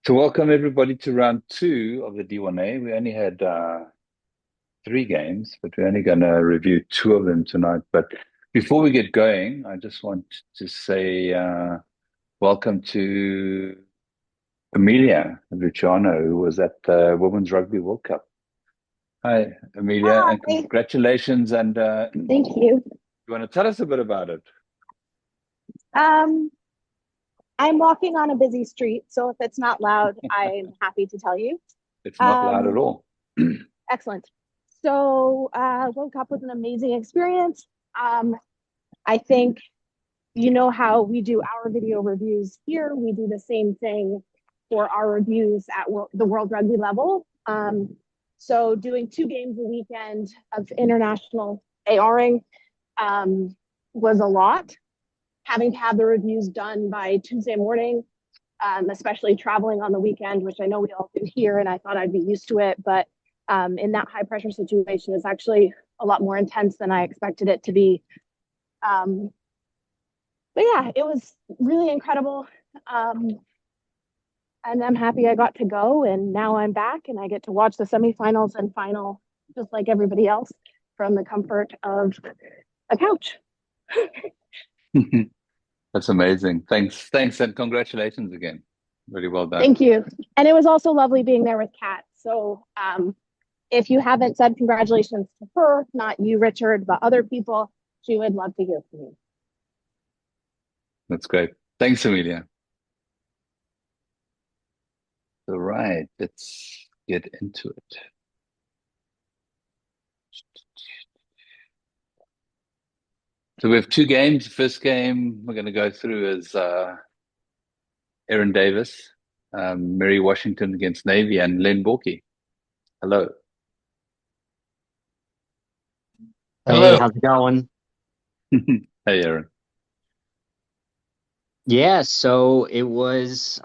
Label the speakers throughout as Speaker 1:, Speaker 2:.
Speaker 1: So welcome everybody to round two of the D1A. We only had three games, but we're only going to review two of them tonight. But before we get going, I just want to say welcome to Amelia Luciano, who was at the Women's Rugby World Cup. Hi, Amelia, and
Speaker 2: Hi,
Speaker 1: congratulations. And
Speaker 2: thank you.
Speaker 1: you want to tell us a bit about it?
Speaker 2: Um, I'm walking on a busy street, so if it's not loud, I'm happy to tell you.
Speaker 1: It's not loud at
Speaker 2: Um,
Speaker 1: all.
Speaker 2: Excellent. So, World Cup was an amazing experience. I think you know how we do our video reviews here. We do the same thing for our reviews at the World Rugby level. So, doing two games a weekend of international ARing was a lot. Having to have the reviews done by Tuesday morning, especially traveling on the weekend, which I know we all do here, and I thought I'd be used to it. But in that high pressure situation, is actually a lot more intense than I expected it to be. Um, but yeah, it was really incredible. Um, and I'm happy I got to go, and now I'm back, and I get to watch the semifinals and final just like everybody else from the comfort of a couch.
Speaker 1: That's amazing. Thanks, and congratulations again. Really well done.
Speaker 2: Thank you. And it was also lovely being there with Kat. So if you haven't said congratulations to her, not you, Richard, but other people, she would love to hear from you.
Speaker 1: That's great. Thanks, Amelia. All right, let's get into it. So we have two games. The first game we're going to go through is Aaron Davis, Mary Washington against Navy, and Len Borky. Hello.
Speaker 3: Hey,
Speaker 4: Hello.
Speaker 3: how's it going?
Speaker 1: Hey, Aaron.
Speaker 3: Yeah, so it was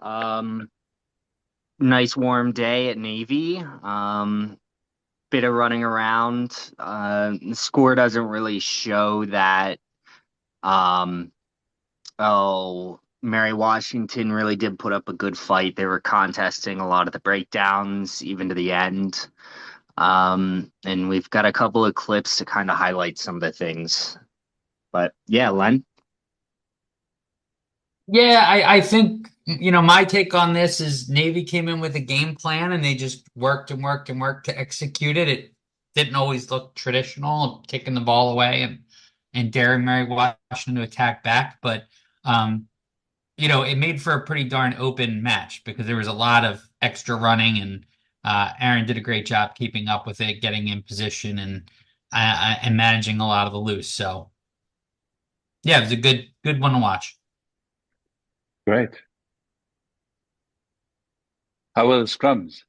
Speaker 3: nice warm day at Navy. Bit of running around. The score doesn't really show that um Mary Washington really did put up a good fight. They were contesting a lot of the breakdowns even to the end. And we've got a couple of clips to kind of highlight some of the things. But yeah, Len.
Speaker 4: Yeah, I think, my take on this is Navy came in with a game plan and they just worked and worked and worked to execute it. It didn't always look traditional, kicking the ball away and daring Mary Washington to attack back. But, it made for a pretty darn open match because there was a lot of extra running and Aaron did a great job keeping up with it, getting in position and managing a lot of the loose. So, yeah, it was a good one to watch.
Speaker 1: Great. How were the scrums?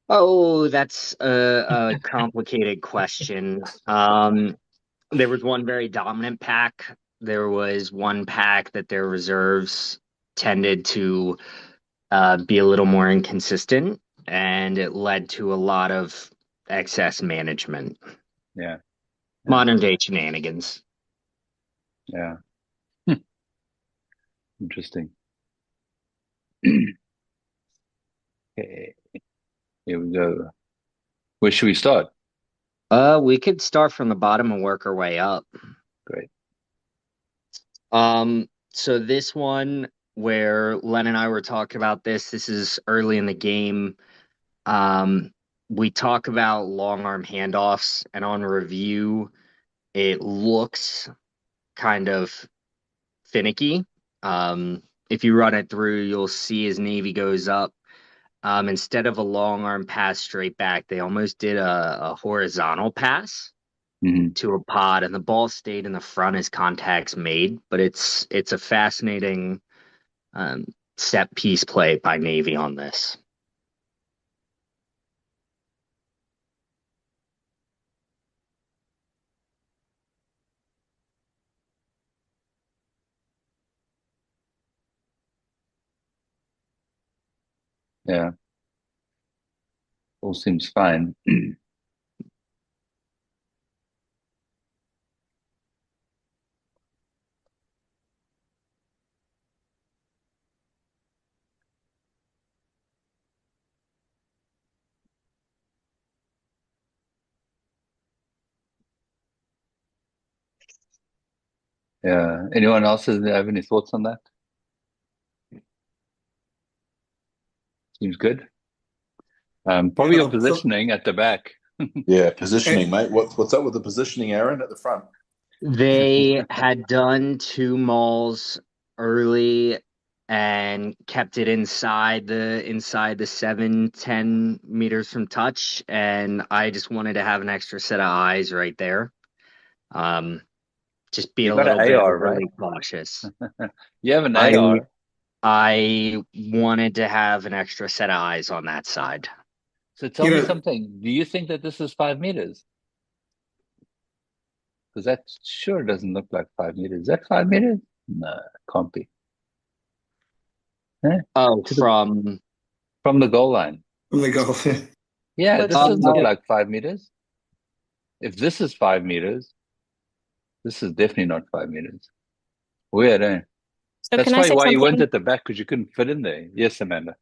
Speaker 3: Oh, that's a complicated question. There was one very dominant pack. There was one pack that their reserves tended to be a little more inconsistent, and it led to a lot of excess management.
Speaker 1: Yeah, yeah,
Speaker 3: Modern day shenanigans.
Speaker 1: yeah. Interesting. Okay, here we go. Where should we start?
Speaker 3: We could start from the bottom and work our way up.
Speaker 1: Great.
Speaker 3: So this one where Len and I were talking about this is early in the game. Um, we talk about long arm handoffs, and on review, it looks kind of finicky. If you run it through, you'll see as Navy goes up. Instead of a long arm pass straight back, they almost did a horizontal pass
Speaker 1: Hmm.
Speaker 3: to a pod, and the ball stayed in the front as contacts made. But it's a fascinating um, set piece play by Navy on this.
Speaker 1: Yeah, all seems fine. Yeah. Anyone else have any thoughts on that? Seems good.
Speaker 5: Yeah,
Speaker 1: Probably your positioning at the back.
Speaker 6: Yeah, positioning,
Speaker 5: and
Speaker 6: mate. What's up with the positioning, Aaron, at the front?
Speaker 3: They had done two mauls early and kept it inside the 7-10 meters from touch, and I just wanted to have an extra set of eyes right there. Um, just be
Speaker 1: You
Speaker 3: a
Speaker 1: got an
Speaker 3: little bit
Speaker 1: AR, right?
Speaker 3: overly cautious.
Speaker 1: You have an
Speaker 3: I
Speaker 1: AR.
Speaker 3: I wanted to have an extra set of eyes on that side.
Speaker 1: So tell
Speaker 5: you
Speaker 1: me
Speaker 5: know,
Speaker 1: something. Do you think that this is 5 meters? Because that sure doesn't look like 5 meters. Is that 5 meters? No, it can't be. Eh?
Speaker 3: Oh,
Speaker 1: To the
Speaker 3: from
Speaker 1: from the goal line.
Speaker 5: from the golf.
Speaker 1: Yeah,
Speaker 2: Let's
Speaker 1: this
Speaker 3: uh,
Speaker 2: see.
Speaker 1: doesn't look like 5 meters. If this is 5 meters, this is definitely not 5 meters. Weird, eh?
Speaker 7: So
Speaker 1: That's
Speaker 7: can I
Speaker 1: probably
Speaker 7: say
Speaker 1: why you went
Speaker 7: something?
Speaker 1: at the back because you couldn't fit in there. Yes, Amanda.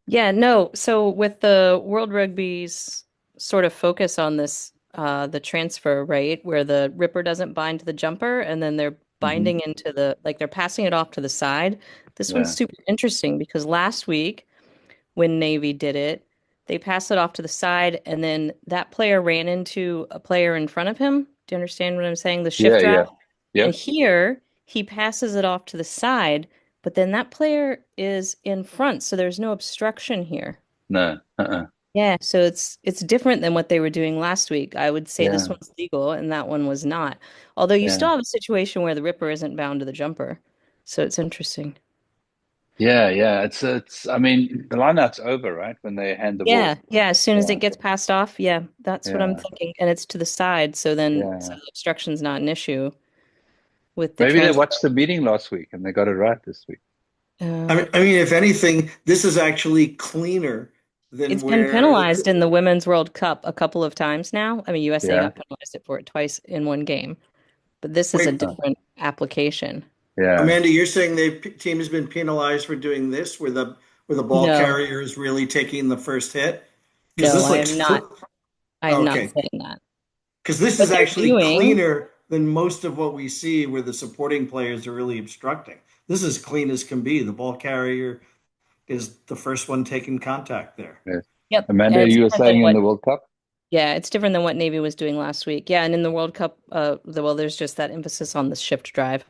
Speaker 7: Yeah, no. So with the World Rugby's sort of focus on this, the transfer, right, where the ripper doesn't bind to the jumper and then they're
Speaker 1: Hmm.
Speaker 7: binding into like they're passing it off to the side. This one's
Speaker 1: Yeah,
Speaker 7: super interesting because last week when Navy did it, they passed it off to the side and then that player ran into a player in front of him. Do you understand what I'm saying? The
Speaker 1: yeah,
Speaker 7: shift
Speaker 1: yeah.
Speaker 7: drive. And
Speaker 1: Yep.
Speaker 7: here he passes it off to the side, but then that player is in front, so there's no obstruction here.
Speaker 1: No.
Speaker 7: Yeah, so it's different than what they were doing last week. I would say this
Speaker 1: Yeah,
Speaker 7: one's legal and that one was not. Although you
Speaker 1: yeah.
Speaker 7: still have a situation where the ripper isn't bound to the jumper. So it's interesting.
Speaker 1: Yeah, yeah. It's I mean, the lineout's over, right? When they hand the
Speaker 7: Yeah,
Speaker 1: ball.
Speaker 7: yeah, as soon as it
Speaker 1: Yeah,
Speaker 7: gets passed off, yeah, that's what I'm
Speaker 1: yeah,
Speaker 7: thinking. And it's to the side, so
Speaker 1: yeah.
Speaker 7: the obstruction's not an issue with the
Speaker 1: Maybe they
Speaker 7: transfer.
Speaker 1: watched the meeting last week and they got it right this week.
Speaker 7: Uh,
Speaker 5: I mean, if anything, this is actually cleaner than
Speaker 7: It's been
Speaker 5: where.
Speaker 7: penalized in the Women's World Cup a couple of times now. I mean, USA
Speaker 1: Yeah.
Speaker 7: got penalized for it twice in one game, but this is a
Speaker 5: Wait,
Speaker 1: Huh.
Speaker 7: different application.
Speaker 1: Yeah.
Speaker 5: Amanda, you're saying the team has been penalized for doing this, where the ball
Speaker 7: No,
Speaker 5: carrier is really taking the first hit? Because
Speaker 7: no,
Speaker 5: this looks
Speaker 7: I am not
Speaker 5: okay.
Speaker 7: saying that.
Speaker 5: Because this
Speaker 7: What
Speaker 5: is
Speaker 7: they're
Speaker 5: actually
Speaker 7: doing,
Speaker 5: cleaner than most of what we see where the supporting players are really obstructing. This is clean as can be. The ball carrier is the first one taking contact there.
Speaker 1: Yes.
Speaker 7: yep, and
Speaker 1: Amanda,
Speaker 7: it's
Speaker 1: you were
Speaker 7: different than
Speaker 1: saying in
Speaker 7: what,
Speaker 1: the World Cup?
Speaker 7: yeah, it's different than what Navy was doing last week. Yeah, and in the World Cup, well, there's just that emphasis on the shift drive,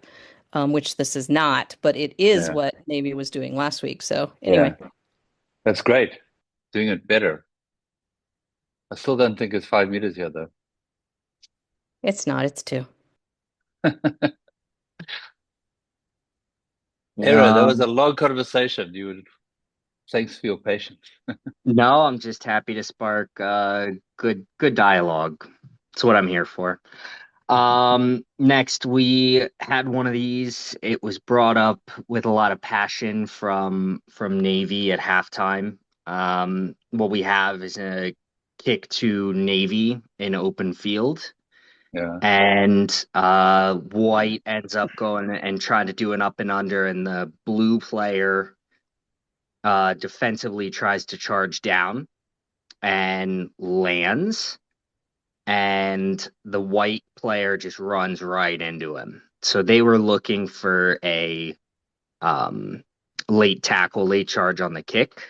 Speaker 7: which this is not, but it is
Speaker 1: Yeah.
Speaker 7: what Navy was doing last week. So
Speaker 1: Yeah.
Speaker 7: anyway,
Speaker 1: That's great. Doing it better. I still don't think it's 5 meters here though.
Speaker 7: it's not, it's two.
Speaker 1: Era, that was a
Speaker 3: um,
Speaker 1: long conversation. Thanks for your patience.
Speaker 3: no, I'm just happy to spark good dialogue. That's what I'm here for. Next we had one of these. It was brought up with a lot of passion from Navy at halftime. What we have is a kick to Navy in open field,
Speaker 1: Yeah.
Speaker 3: and White ends up going and trying to do an up and under, and the blue player defensively tries to charge down and lands, and the white player just runs right into him. So they were looking for a um, late tackle, late charge on the kick,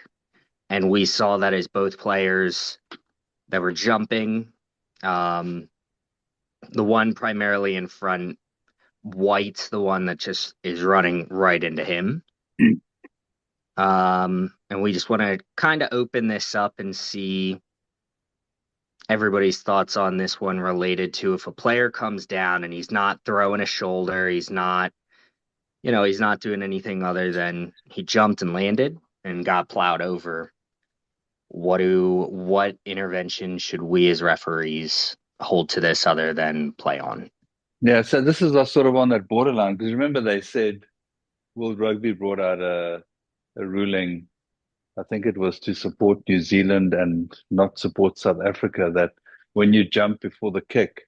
Speaker 3: and we saw that as both players that were jumping. Um, the one primarily in front, White's the one that just is running right into him. And we just want to kind of open this up and see everybody's thoughts on this one related to if a player comes down and he's not throwing a shoulder, he's not doing anything other than he jumped and landed and got plowed over. What intervention should we as referees hold to this other than play on?
Speaker 1: Yeah, so this is sort of on that borderline because remember they said World Rugby brought out a ruling, I think it was to support New Zealand and not support South Africa, that when you jump before the kick,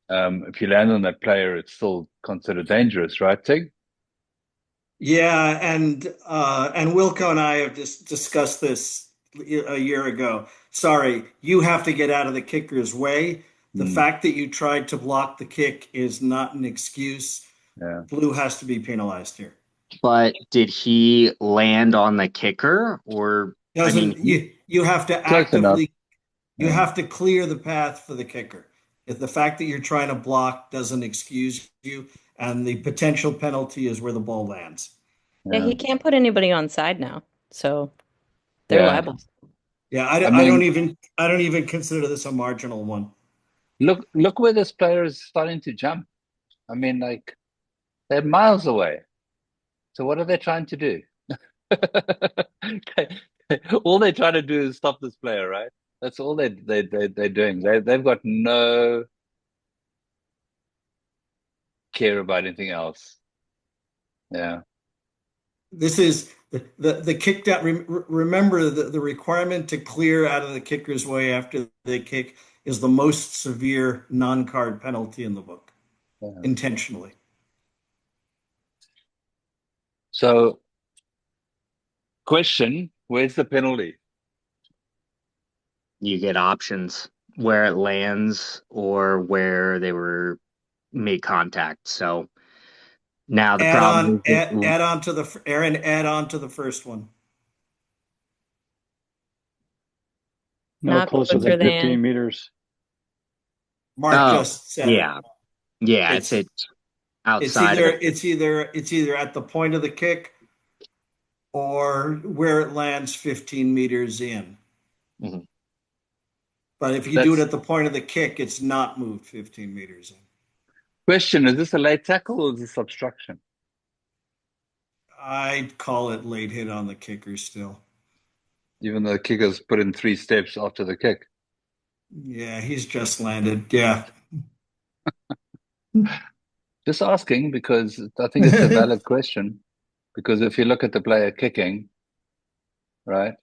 Speaker 1: if you land on that player, it's still considered dangerous, right, Tig?
Speaker 5: Yeah, and Wilco and I have just discussed this a year ago. Sorry, you have to get out of the kicker's way. The fact that you tried to block the kick is not an excuse.
Speaker 1: Yeah.
Speaker 5: Blue has to be penalized here.
Speaker 3: But did he land on the kicker, or I
Speaker 5: Doesn't
Speaker 3: mean,
Speaker 5: you have to
Speaker 1: Close enough.
Speaker 5: actively you
Speaker 1: Yeah.
Speaker 5: have to clear the path for the kicker. If the fact that you're trying to block doesn't excuse you, and the potential penalty is where the ball lands.
Speaker 7: Yeah,
Speaker 1: Yeah.
Speaker 7: he can't put anybody on side now, so they're
Speaker 1: Yeah.
Speaker 7: liable.
Speaker 5: Yeah,
Speaker 1: I
Speaker 5: I don't
Speaker 1: mean,
Speaker 5: even consider this a marginal one.
Speaker 1: look where this player is starting to jump. I mean, like they're miles away. So what are they trying to do? All they're trying to do is stop this player, right? That's all they're doing. They've got no care about anything else. Yeah.
Speaker 5: This is the kick down. Remember the requirement to clear out of the kicker's way after they kick is the most severe non-card penalty in the book,
Speaker 1: Yeah.
Speaker 5: intentionally.
Speaker 1: So, question, where's the penalty?
Speaker 3: you get options where it lands or where they were made contact. So now the problem is that
Speaker 5: Add on to the Aaron. Add on to the first one.
Speaker 8: No
Speaker 7: Not
Speaker 8: closer
Speaker 7: closer
Speaker 8: than
Speaker 7: than
Speaker 8: 15 meters.
Speaker 5: Mark
Speaker 3: oh
Speaker 5: just said it.
Speaker 3: yeah, yeah,
Speaker 5: It's
Speaker 3: it's outside of it.
Speaker 5: it's either at the point of the kick or where it lands 15 meters in.
Speaker 3: Mhm.
Speaker 5: But if you do it
Speaker 1: That's
Speaker 5: at the point of the kick, it's not moved 15 meters in.
Speaker 1: question, is this a late tackle or is this obstruction?
Speaker 5: I'd call it late hit on the kicker still.
Speaker 1: Even though the kicker's put in 3 steps after the kick.
Speaker 5: Yeah, he's just landed. Yeah.
Speaker 1: Just asking because I think it's a valid question. Because if you look at the player kicking, right,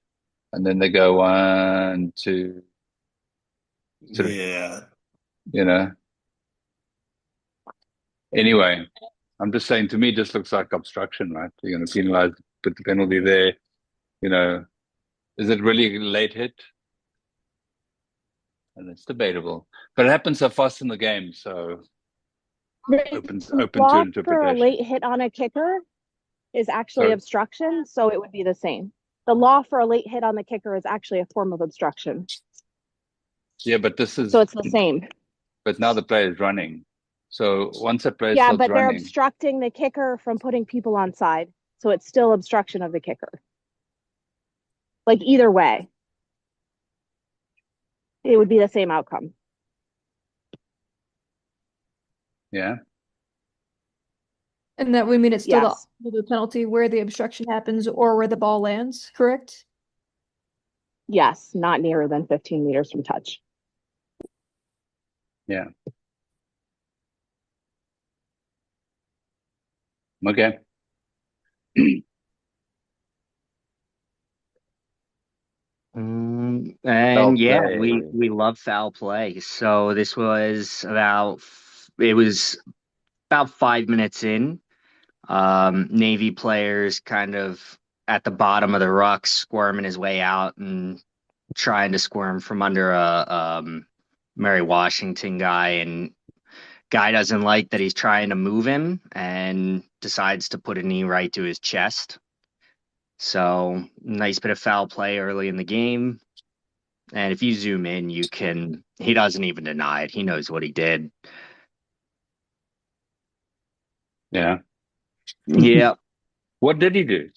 Speaker 1: and then they go 1, 2, 3,
Speaker 5: Yeah.
Speaker 1: you know. Anyway, I'm just saying to me, this looks like obstruction, right? You're going to penalize, put the penalty there. You know, is it really a late hit? And it's debatable, but it happens so fast in the game, so
Speaker 2: The
Speaker 1: open to
Speaker 2: law for a
Speaker 1: interpretation.
Speaker 2: late hit on a kicker is actually
Speaker 1: So
Speaker 2: obstruction, so it would be the same. The law for a late hit on the kicker is actually a form of obstruction.
Speaker 1: yeah, but this
Speaker 2: So
Speaker 1: is,
Speaker 2: it's the same.
Speaker 1: but now the player is running. So once a player
Speaker 2: Yeah,
Speaker 1: starts
Speaker 2: but they're
Speaker 1: running,
Speaker 2: obstructing the kicker from putting people on side. So it's still obstruction of the kicker. Like either way, it would be the same outcome.
Speaker 1: yeah,
Speaker 9: And that would mean it's still
Speaker 2: Yes.
Speaker 9: the penalty where the obstruction happens or where the ball lands, correct?
Speaker 2: Yes, not nearer than 15 meters from touch.
Speaker 1: yeah. Okay.
Speaker 3: And
Speaker 1: Foul
Speaker 3: yeah,
Speaker 1: play.
Speaker 3: we love foul play. So this was it was about 5 minutes in. Navy players kind of at the bottom of the ruck, squirming his way out and trying to squirm from under a Mary Washington guy, and guy doesn't like that he's trying to move him and decides to put a knee right to his chest. So nice bit of foul play early in the game. And if you zoom in, he doesn't even deny it. He knows what he did.
Speaker 1: Yeah.
Speaker 3: Yeah.
Speaker 1: What did he do?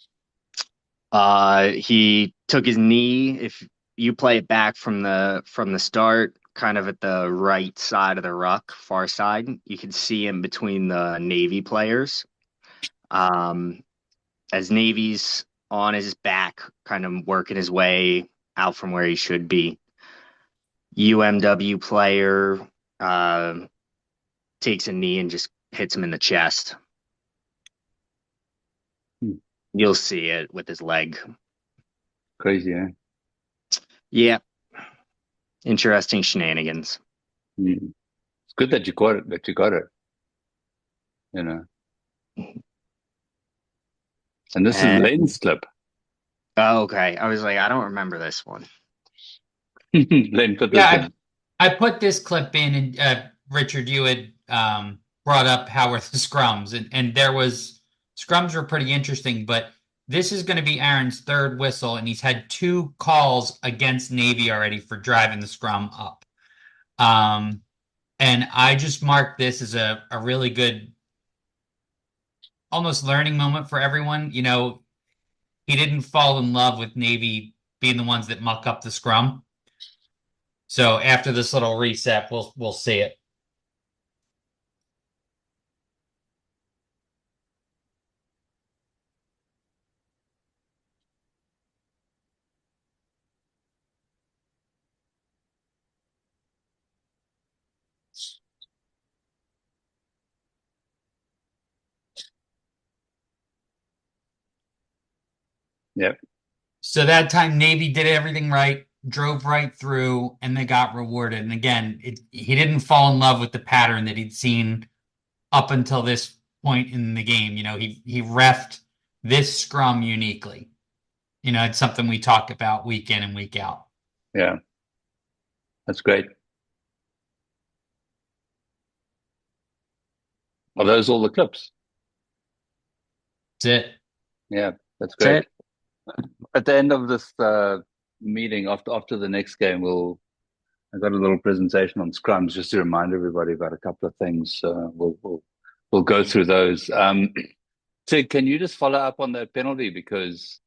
Speaker 3: He took his knee. If you play it back from the start, kind of at the right side of the ruck, far side, you can see him between the Navy players. As Navy's on his back, kind of working his way out from where he should be. UMW player takes a knee and just hits him in the chest. You'll see it with his leg.
Speaker 1: Crazy, eh?
Speaker 3: Yeah. Interesting shenanigans.
Speaker 1: Mm. It's good that you got it, you know. And this is
Speaker 3: And,
Speaker 1: Lane's clip.
Speaker 3: oh, okay. I was like, I don't remember this one.
Speaker 1: Lane put this
Speaker 4: Yeah,
Speaker 1: in.
Speaker 4: I put this clip in, and Richard, you had brought up how were the scrums, and there was scrums were pretty interesting, but this is going to be Aaron's third whistle, and he's had two calls against Navy already for driving the scrum up. And I just marked this as a really good, almost learning moment for everyone. You know, he didn't fall in love with Navy being the ones that muck up the scrum. So after this little reset, we'll see it.
Speaker 1: Yep.
Speaker 4: So that time Navy did everything right, drove right through, and they got rewarded. And again, he didn't fall in love with the pattern that he'd seen up until this point in the game. You know, he reffed this scrum uniquely. You know, it's something we talk about week in and week out.
Speaker 1: Yeah. That's great. Are those all the clips?
Speaker 4: That's it.
Speaker 1: Yeah, that's
Speaker 3: That's
Speaker 1: great.
Speaker 3: it.
Speaker 1: At the end of this meeting, after the next game, I got a little presentation on scrums just to remind everybody about a couple of things. We'll go through those. So can you just follow up on that penalty, because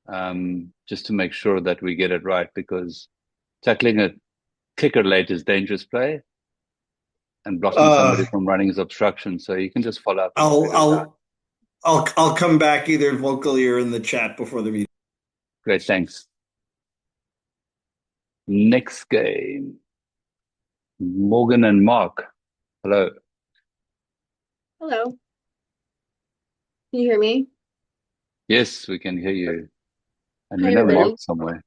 Speaker 1: just to make sure that we get it right, because tackling a kicker late is dangerous play, and blocking somebody from running is obstruction. So you can just follow up and figure it out.
Speaker 5: I'll come back either vocally or in the chat before the meeting.
Speaker 1: Great, thanks. Next game, Morgan and Mark. Hello.
Speaker 10: Hello. Can you hear me?
Speaker 1: Yes, we can hear you. And
Speaker 10: Hi,
Speaker 1: we know
Speaker 10: everybody.
Speaker 1: Mark somewhere.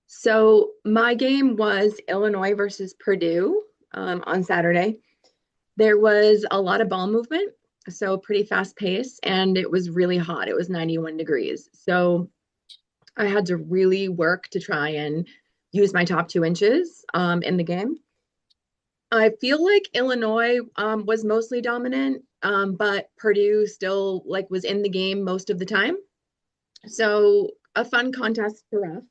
Speaker 10: So my game was Illinois versus Purdue on Saturday. There was a lot of ball movement, so pretty fast pace, and it was really hot. It was 91 degrees. So I had to really work to try and use my top 2 inches in the game. I feel like Illinois was mostly dominant, but Purdue still was in the game most of the time. So a fun contest for us.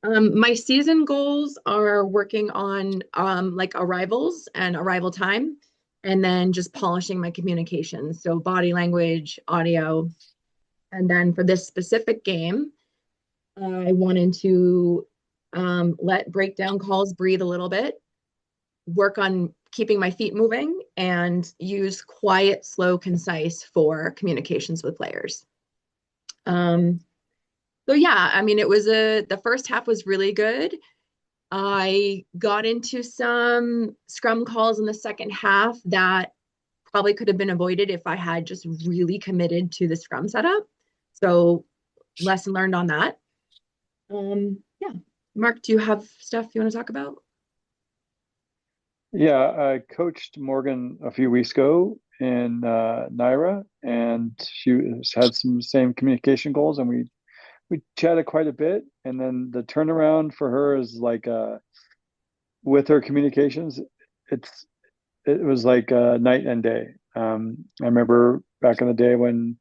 Speaker 10: My season goals are working on arrivals and arrival time, and then just polishing my communication. So body language, audio. And then for this specific game, I wanted to let breakdown calls breathe a little bit, work on keeping my feet moving, and use quiet, slow, concise for communications with players. So yeah, I mean, the first half was really good. I got into some scrum calls in the second half that probably could have been avoided if I had just really committed to the scrum setup. So lesson learned on that. Yeah. Mark, do you have stuff you want to talk about?
Speaker 8: Yeah, I coached Morgan a few weeks ago in Naira, and she had some same communication goals, and we chatted quite a bit. And then the turnaround for her is with her communications, it was like night and day. I remember back in the day when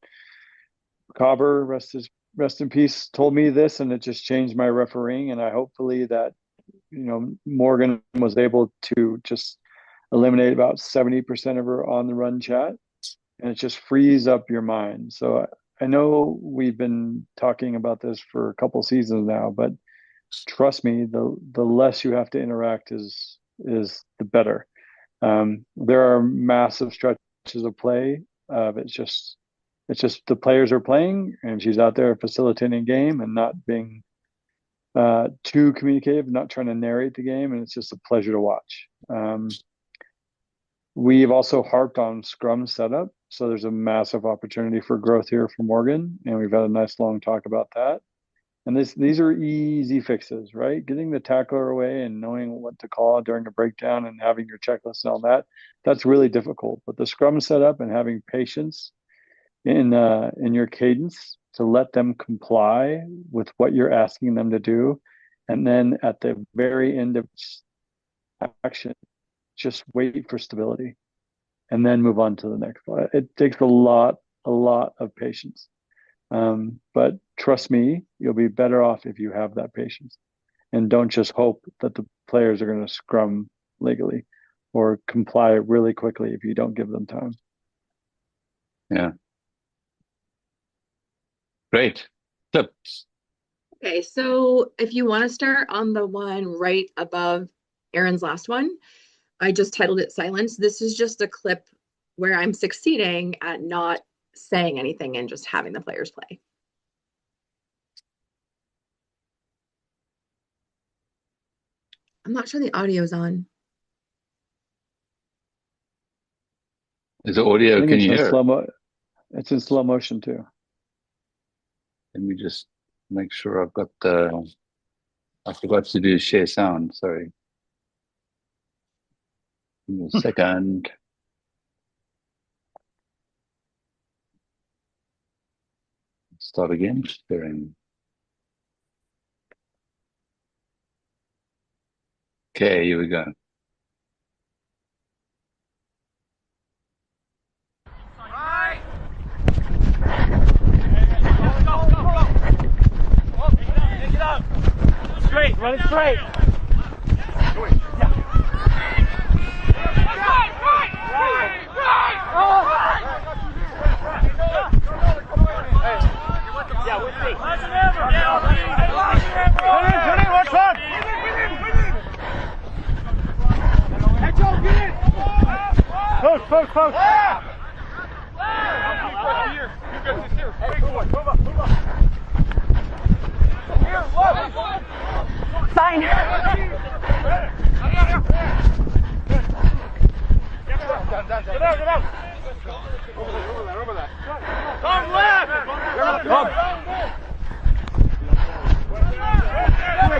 Speaker 8: Cobber, rest in peace, told me this, and it just changed my refereeing. And I hopefully that Morgan was able to just eliminate about 70% of her on the run chat, and it just frees up your mind. So I know we've been talking about this for a couple seasons now, but trust me, the less you have to interact is the better. There are massive stretches of play. It's just the players are playing, and she's out there facilitating game and not being too communicative, not trying to narrate the game, and it's just a pleasure to watch. We've also harped on scrum setup, so there's a massive opportunity for growth here for Morgan, and we've had a nice long talk about that. And these are easy fixes, right? Getting the tackler away and knowing what to call during a breakdown and having your checklist and all that, that's really difficult. But the scrum setup and having patience in your cadence to let them comply with what you're asking them to do And then at the very end of action, just wait for stability and then move on to the next one. It takes a lot of patience. But trust me, you'll be better off if you have that patience and don't just hope that the players are going to scrum legally or comply really quickly if you don't give them time.
Speaker 1: Yeah. Great. Tips.
Speaker 10: Okay, so if you want to start on the one right above Aaron's last one, I just titled it Silence. This is just a clip where I'm succeeding at not saying anything and just having the players play. I'm not sure the audio's on.
Speaker 1: Is the audio?
Speaker 8: I think
Speaker 1: Can
Speaker 8: it's
Speaker 1: you
Speaker 8: in
Speaker 1: hear?
Speaker 8: It's in slow motion too.
Speaker 1: Let me just make sure I've got the. I forgot to do share sound. Sorry. Give me a second. Start again. Sharing. Okay, here we go.
Speaker 11: Straight, run it straight. Yeah, with me. Turn in, watch on. Hey, Joe, get in. Close. Here. You guys just here. Hey, move up. Here, look.
Speaker 12: Fine.
Speaker 11: Get out. Over there. Come left. Come.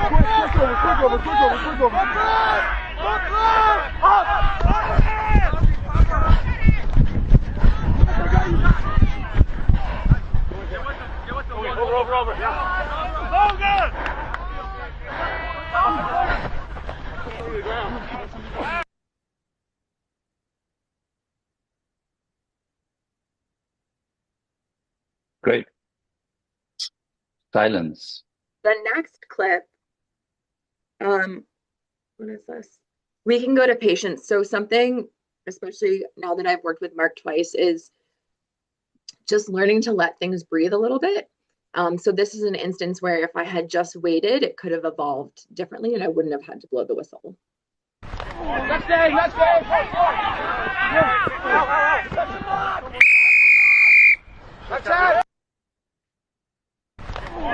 Speaker 11: Quick over. Over. Logan!
Speaker 1: Great. Silence.
Speaker 10: The next clip, what is this? We can go to patience. So something, especially now that I've worked with Mark twice, is just learning to let things breathe a little bit. So this is an instance where if I had just waited, it could have evolved differently and I wouldn't have had to blow the whistle.
Speaker 11: Let's stay.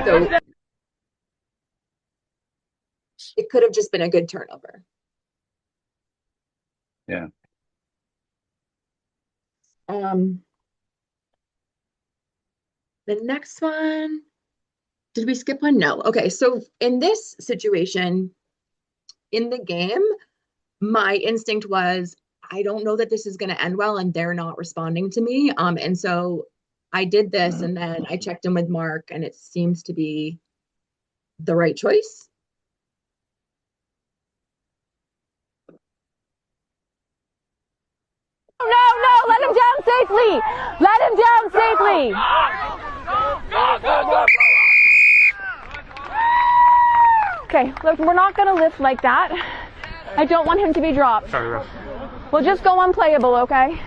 Speaker 10: So it could have just been a good turnover.
Speaker 1: Yeah.
Speaker 10: The next one, did we skip one? No. Okay, so in this situation, in the game, my instinct was, I don't know that this is going to end well, and they're not responding to me. And so I did this, and then I checked in with Mark, and it seems to be the right choice.
Speaker 12: No, let him down safely. Okay, look, we're not going to lift like that. I don't want him to be dropped.
Speaker 11: Sorry, Ref.
Speaker 12: We'll just go unplayable, okay?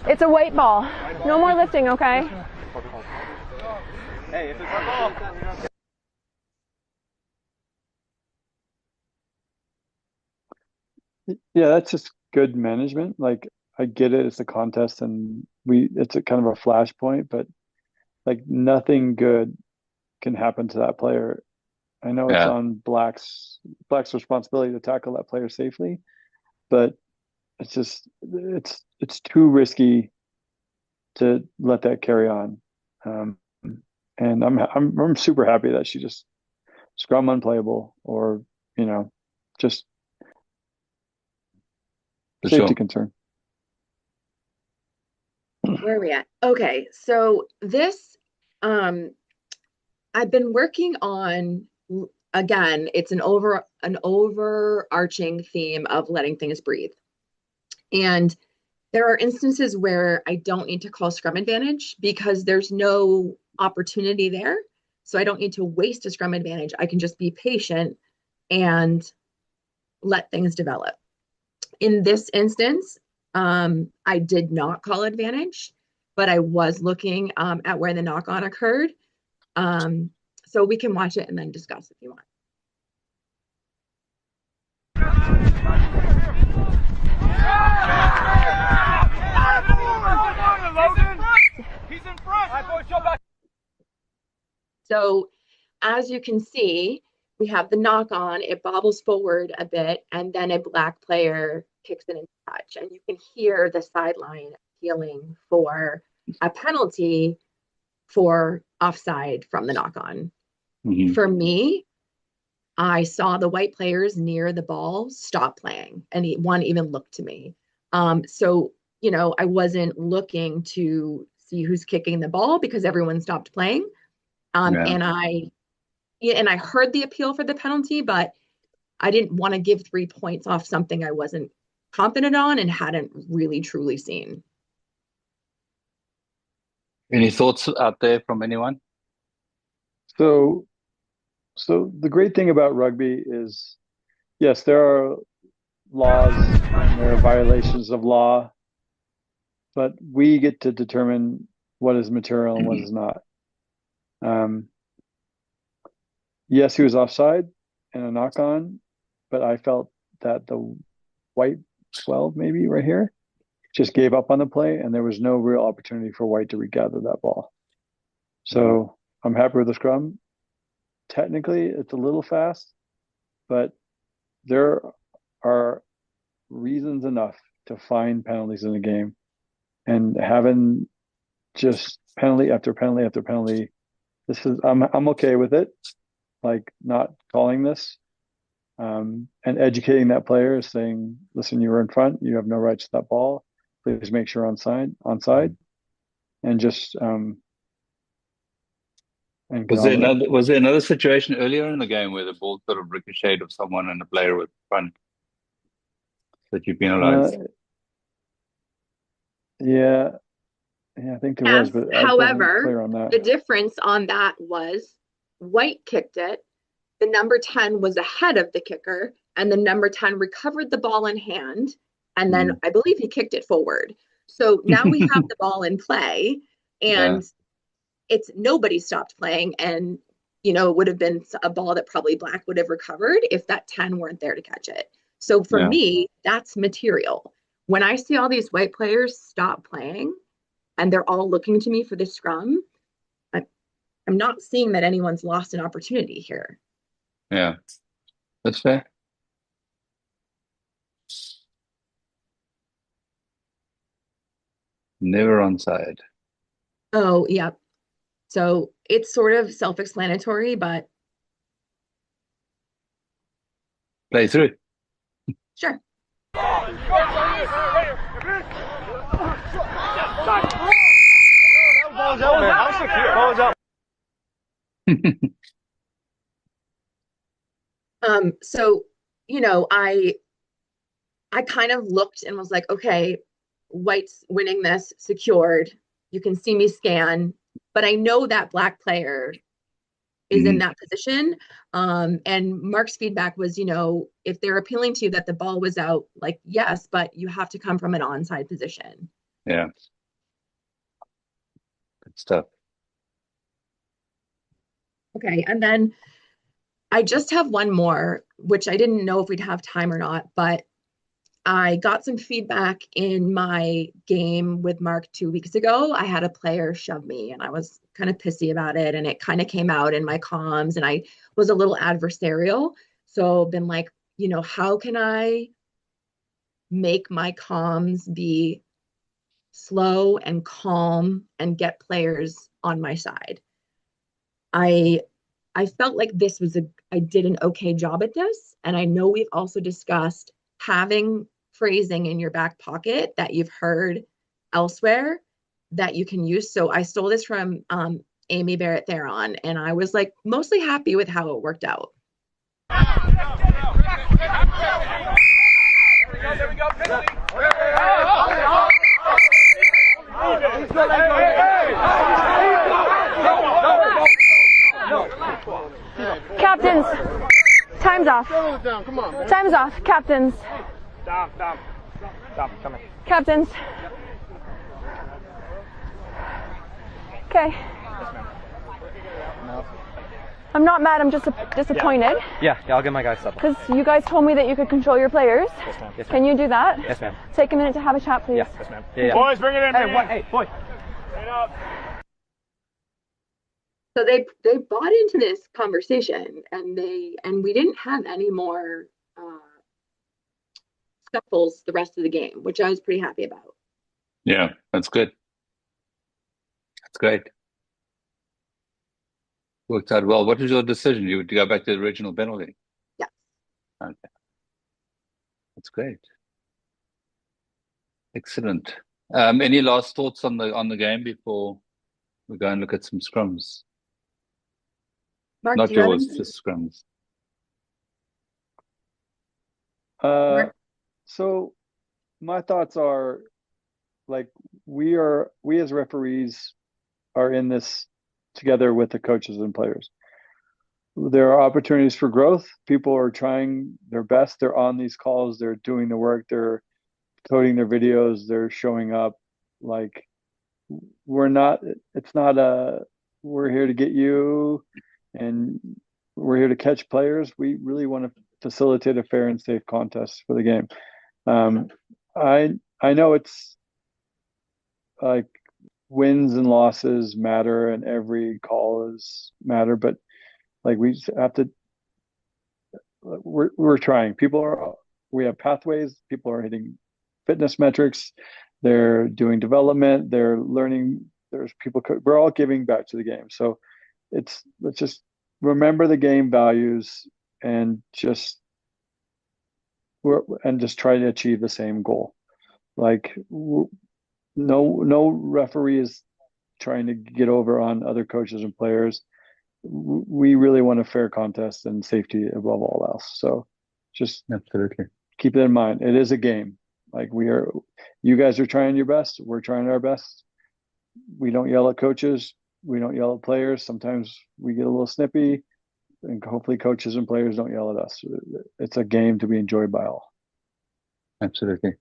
Speaker 12: It's a weight ball. No more lifting, okay?
Speaker 11: Hey, if it's our ball.
Speaker 8: Yeah, that's just good management. Like, I get it, it's a contest and it's a kind of a flashpoint, but like nothing good can happen to that player. I know it's on Black's responsibility to tackle that player safely, but it's too risky to let that carry on. And I'm super happy that she just scrum unplayable or just safety concern.
Speaker 10: Where are we at? Okay, so this I've been working on again, it's an overarching theme of letting things breathe. And there are instances where I don't need to call scrum advantage because there's no opportunity there. So I don't need to waste a scrum advantage. I can just be patient and let things develop. In this instance, I did not call advantage, but I was looking at where the knock-on occurred. So we can watch it and then discuss if you want.
Speaker 11: He's in front.
Speaker 10: So as you can see, we have the knock on, it bobbles forward a bit, and then a black player kicks it into touch. And you can hear the sideline appealing for a penalty for offside from the knock on.
Speaker 1: Mhm.
Speaker 10: For me, I saw the white players near the ball stop playing, and one even looked to me. So, you know, I wasn't looking to see who's kicking the ball because everyone stopped playing.
Speaker 1: Yeah.
Speaker 10: And I heard the appeal for the penalty, but I didn't want to give 3 points off something I wasn't confident on and hadn't really truly seen.
Speaker 1: Any thoughts out there from anyone?
Speaker 8: So the great thing about rugby is, yes, there are laws and there are violations of law, but we get to determine what is material and what is not. Yes, he was offside and a knock on, but I felt that the white 12 maybe right here just gave up on the play and there was no real opportunity for white to regather that ball. So I'm happy with the scrum. Technically, it's a little fast, but there are reasons enough to find penalties in the game, and having just penalty after penalty after penalty, I'm okay with it, like not calling this, and educating that player, saying, listen, you were in front, you have no rights to that ball, please make sure onside, and just and get on with it.
Speaker 1: Was there another situation earlier in the game where the ball sort of ricocheted of someone and the player was front that you penalized?
Speaker 8: Yeah, I think there was, but I wasn't clear on that.
Speaker 10: The difference on that was white kicked it, the number 10 was ahead of the kicker, and the number 10 recovered the ball in hand, and then I believe he kicked it forward. So now we have the ball in play, and it's nobody stopped playing, and you know, it would have been a ball that probably black would have recovered if that 10 weren't there to catch it. So for me, that's material. When I see all these white players stop playing and they're all looking to me for the scrum, I'm not seeing that anyone's lost an opportunity here.
Speaker 1: Yeah, that's fair. Never onside.
Speaker 10: Oh, yeah. So it's sort of self-explanatory, but
Speaker 1: Play through.
Speaker 10: sure. So, you know, I kind of looked and was like, okay, white's winning this, secured. You can see me scan, but I know that black player is in that position. And Mark's feedback was, you know, if they're appealing to you that the ball was out, like, yes, but you have to come from an onside position.
Speaker 1: Yeah. Good stuff.
Speaker 10: Okay, and then I just have one more, which I didn't know if we'd have time or not, but I got some feedback in my game with Mark 2 weeks ago. I had a player shove me and I was kind of pissy about it, and it kind of came out in my comms, and I was a little adversarial. So been like, you know, how can I make my comms be slow and calm and get players on my side? I felt like I did an okay job at this. And I know we've also discussed having phrasing in your back pocket that you've heard elsewhere that you can use. So I stole this from Amy Barrett Theron, and I was like mostly happy with how it worked out.
Speaker 11: There we go.
Speaker 12: Captains, time's off. Time's off. Captains.
Speaker 11: Dom, come here.
Speaker 12: Captains. Okay. I'm not mad, I'm just disappointed.
Speaker 13: Yeah, I'll get my guys settled.
Speaker 12: Because you guys told me that you could control your players.
Speaker 13: Yes, ma'am. Yes,
Speaker 12: Can you do that?
Speaker 13: Yes, ma'am.
Speaker 12: Take a minute to have a chat, please.
Speaker 13: Yes, ma'am. Yeah.
Speaker 11: Boys, bring it in.
Speaker 13: Hey, boy.
Speaker 11: Stand up.
Speaker 10: So they bought into this conversation, and we didn't have any more scuffles the rest of the game, which I was pretty happy about.
Speaker 1: Yeah, that's good. That's great. Worked out well. What was your decision? You would go back to the original penalty?
Speaker 10: Yeah.
Speaker 1: Okay. That's great. Excellent. Any last thoughts on the game before we go and look at some scrums?
Speaker 10: Mark,
Speaker 1: Not
Speaker 10: do you have
Speaker 1: yours,
Speaker 10: anything?
Speaker 1: just scrums.
Speaker 8: So my thoughts are like we as referees are in this together with the coaches and players. There are opportunities for growth. People are trying their best. They're on these calls. They're doing the work. They're coding their videos. They're showing up. Like we're here to get you and we're here to catch players. We really want to facilitate a fair and safe contest for the game. I know it's like wins and losses matter and every call matter, but like we just have to, we're trying. We have pathways. People are hitting fitness metrics. They're doing development. They're learning. We're all giving back to the game. So let's just remember the game values and just try to achieve the same goal. Like no referee is trying to get over on other coaches and players. We really want a fair contest and safety above all else. So just
Speaker 1: absolutely
Speaker 8: keep it in mind. It is a game. Like you guys are trying your best. We're trying our best. We don't yell at coaches. We don't yell at players. Sometimes we get a little snippy, and hopefully coaches and players don't yell at us. It's a game to be enjoyed by all.
Speaker 1: Absolutely.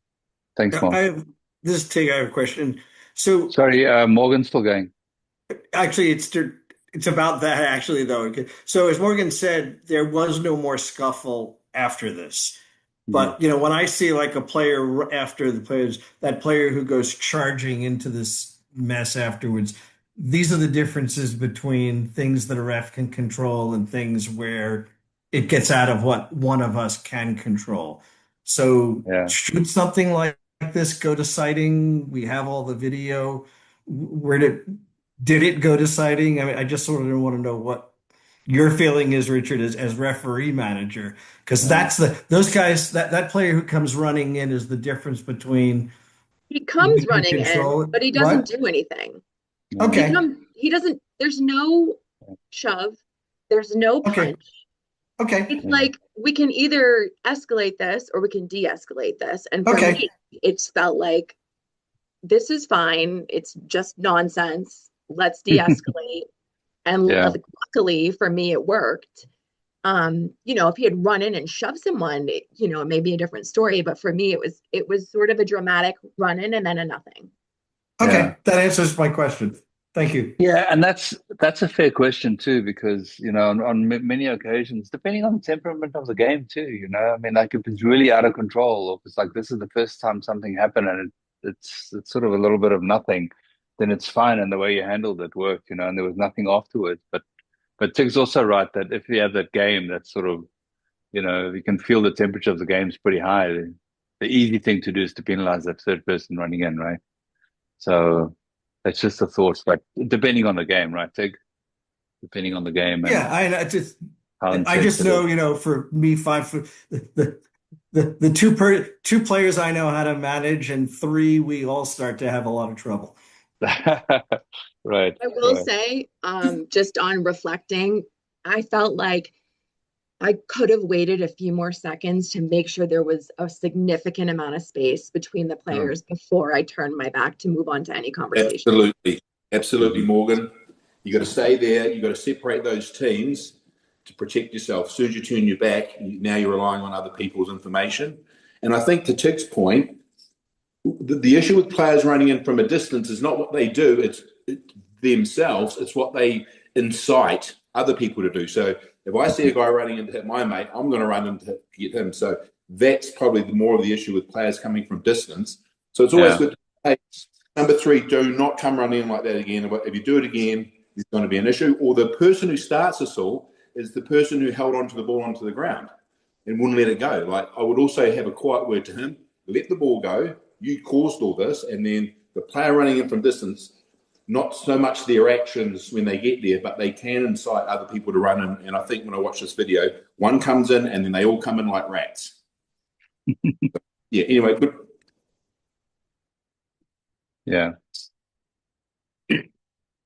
Speaker 1: Thanks, Mark.
Speaker 5: This is Tig. I have a question. So
Speaker 1: sorry, Morgan's still going.
Speaker 5: Actually, it's about that actually though. So as Morgan said, there was no more scuffle after this. But when I see like a player after that player who goes charging into this mess afterwards, these are the differences between things that a ref can control and things where it gets out of what one of us can control. So should something like this go to citing? We have all the video. Did it go to citing? I mean, I just sort of want to know what your feeling is, Richard, as referee manager, because those guys, that player who comes running in is the difference between
Speaker 10: he comes running in, but he doesn't do anything.
Speaker 5: Okay.
Speaker 10: He doesn't. There's no shove. There's no punch.
Speaker 5: Okay.
Speaker 10: It's like we can either escalate this or we can de-escalate this, and for me, it's felt like this is fine. It's just nonsense. Let's de-escalate. And luckily for me, it worked. If he had run in and shoved someone, it may be a different story. But for me, it was sort of a dramatic run in and then a nothing.
Speaker 5: Okay, that answers my question. Thank you.
Speaker 1: Yeah, and that's a fair question too, because on many occasions, depending on the temperament of the game too, I mean, like if it's really out of control, or if it's like this is the first time something happened and it's sort of a little bit of nothing, then it's fine, and the way you handled it worked, and there was nothing afterwards. But Tig's also right that if you have that game that's sort of, you can feel the temperature of the game is pretty high. The easy thing to do is to penalize that third person running in, right? So that's just a thought, like depending on the game, right, Tig? Depending on the game.
Speaker 5: I just know, for me, 5 foot, the two players I know how to manage, and 3, we all start to have a lot of trouble.
Speaker 1: Right.
Speaker 10: I will say, just on reflecting, I felt like I could have waited a few more seconds to make sure there was a significant amount of space between the players before I turned my back to move on to any conversation.
Speaker 6: Absolutely, Morgan. You got to stay there. You got to separate those teams to protect yourself. As soon as you turn your back, now you're relying on other people's information. And I think to Tig's point, the issue with players running in from a distance is not what they do, it's themselves, it's what they incite other people to do. So if I see a guy running in to hit my mate, I'm going to run in to get him. So that's probably more of the issue with players coming from distance. So it's always good to say, number 3, do not come running in like that again. If you do it again, there's going to be an issue. Or the person who starts us all is the person who held onto the ball onto the ground and wouldn't let it go. Like, I would also have a quiet word to him, let the ball go, you caused all this, and then the player running in from distance, not so much their actions when they get there, but they can incite other people to run in. And I think when I watch this video, one comes in and then they all come in like rats. Yeah, anyway, good.
Speaker 1: Yeah.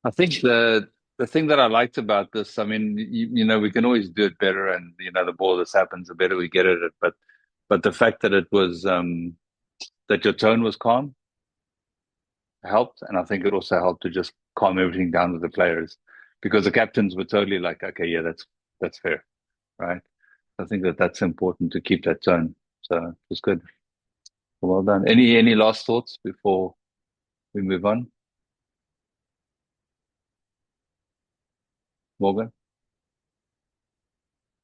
Speaker 1: I think the thing that I liked about this, I mean, you know, we can always do it better, and you know, the more this happens, the better we get at it. But the fact that it was that your tone was calm helped, and I think it also helped to just calm everything down with the players, because the captains were totally like, okay, yeah, that's fair, right? I think that's important to keep that tone. So it was good. Well done. Any last thoughts before we move on, Morgan?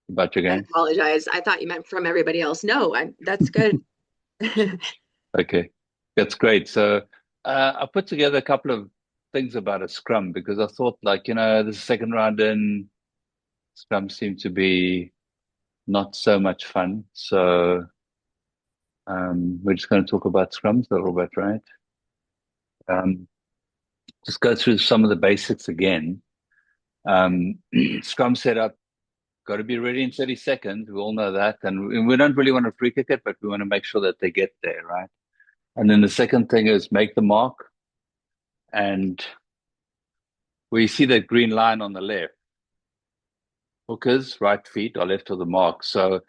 Speaker 1: About your
Speaker 10: I
Speaker 1: game?
Speaker 10: apologize. I thought you meant from everybody else. No, that's good.
Speaker 1: Okay, that's great. So I put together a couple of things about a scrum, because I thought, like, you know, the second round in, scrum seemed to be not so much fun. So we're just going to talk about scrums a little bit, right? Just go through some of the basics again. Scrum setup, got to be ready in 30 seconds. We all know that. And we don't really want to free kick it, but we want to make sure that they get there, right? And then the second thing is make the mark. And we see that green line on the left. Hookers, right feet are left of the mark. So